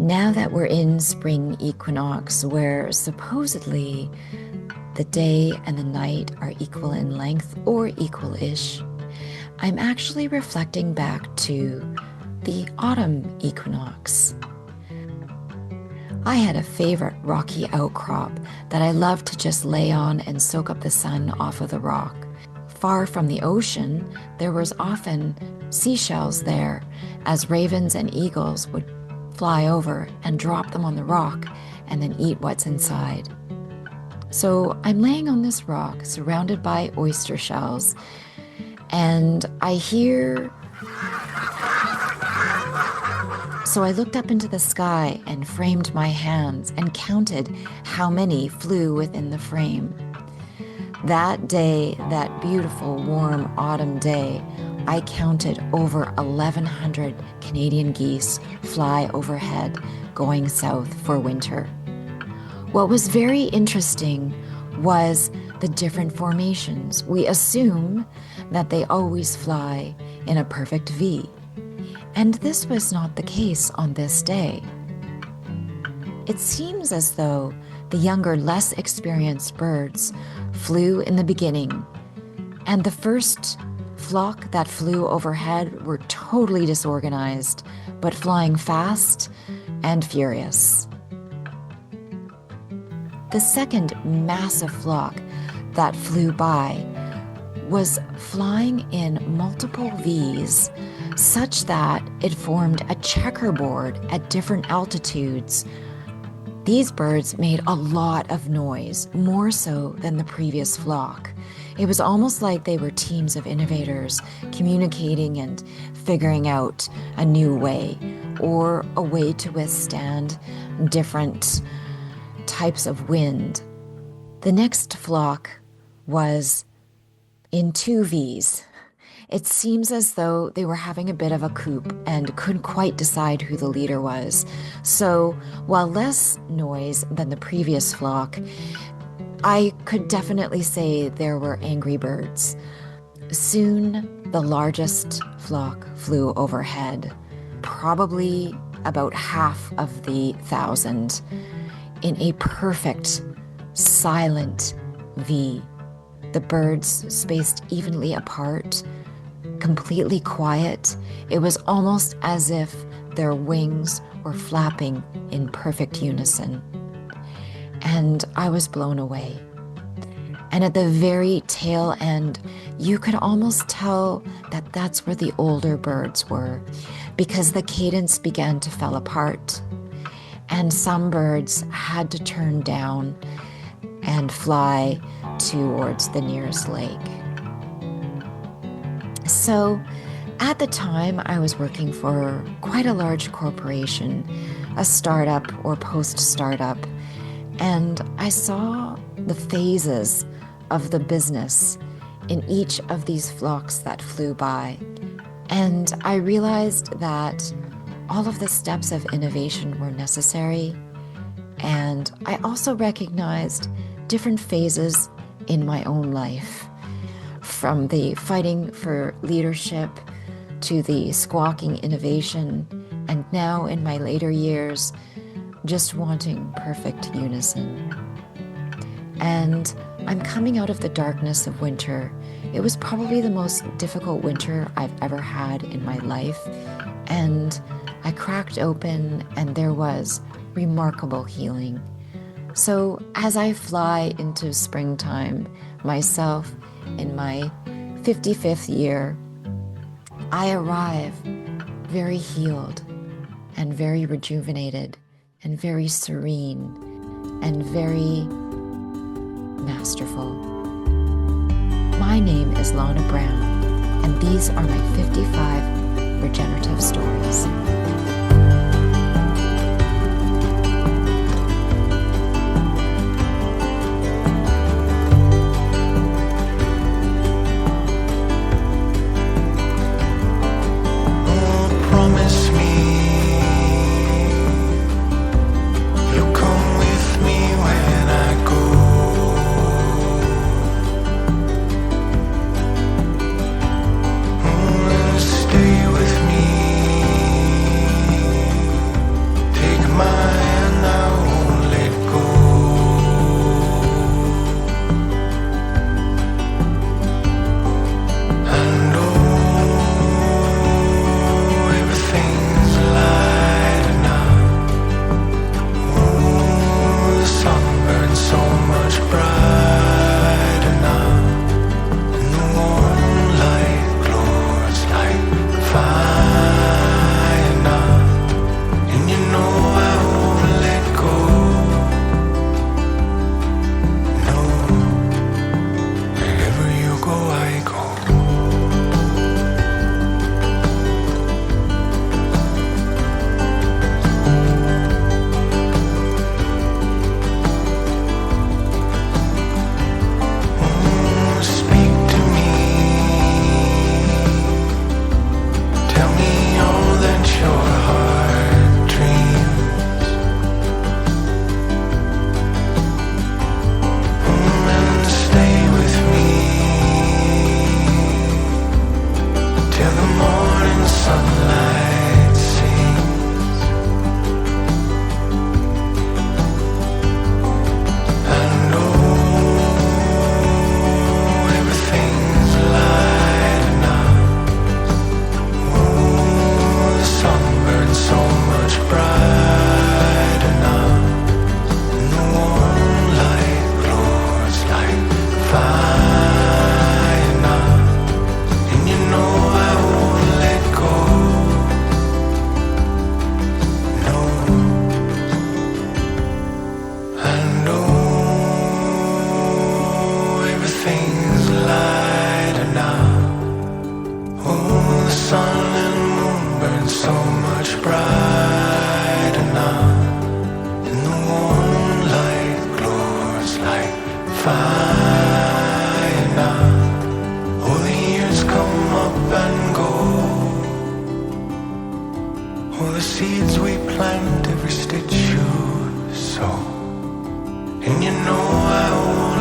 Now that we're in spring equinox, where supposedly the day and the night are equal in length or equal-ish, I'm actually reflecting back to the autumn equinox. I had a favorite rocky outcrop that I loved to just lay on and soak up the sun off of the rock. Far from the ocean, there was often seashells there, as ravens and eagles would fly over and drop them on the rock and then eat what's inside. So I'm laying on this rock surrounded by oyster shells, and I hear... So I looked up into the sky and framed my hands and counted how many flew within the frame. That day, that beautiful, warm autumn day, I counted over 1,100 Canadian geese fly overhead, going south for winter. What was very interesting was the different formations. We assume that they always fly in a perfect V. And this was not the case on this day. It seems as though the younger, less experienced birds flew in the beginning, and the first flock that flew overhead were totally disorganized, but flying fast and furious. The second massive flock that flew by was flying in multiple V's, such that it formed a checkerboard at different altitudes. These birds made a lot of noise, more so than the previous flock. It was almost like they were teams of innovators communicating and figuring out a new way, or a way to withstand different types of wind. The next flock was in two V's. It seems as though they were having a bit of a coup and couldn't quite decide who the leader was. So, while less noise than the previous flock, I could definitely say there were angry birds. Soon, the largest flock flew overhead, probably about half of the 1,000, in a perfect, silent V. The birds spaced evenly apart, completely quiet. It was almost as if their wings were flapping in perfect unison. And I was blown away. And at the very tail end, you could almost tell that that's where the older birds were, because the cadence began to fall apart. And some birds had to turn down and fly towards the nearest lake. So, at the time, I was working for quite a large corporation, a startup or post-startup, and I saw the phases of the business in each of these flocks that flew by. And I realized that all of the steps of innovation were necessary, and I also recognized different phases in my own life. From the fighting for leadership to the squawking innovation, and now in my later years, just wanting perfect unison. And I'm coming out of the darkness of winter. It was probably the most difficult winter I've ever had in my life, and I cracked open and there was remarkable healing. So as I fly into springtime, myself in my 55th year, I arrive very healed and very rejuvenated and very serene and very masterful. My name is Lana Brown, and these are my 55 regenerative stories. Stay with me. sunlight sings, and oh, everything's lighting up. Oh, the sun burns so much brighter now, and the warm light glows like fire now, and you know I won't let go. No, and oh, everything's lighter now. Oh, the sun and moon burn so much brighter now, and the warm light glows like fire now. Oh, the years come up and go. Oh, the seeds we plant, every stitch you sow, and you know I won't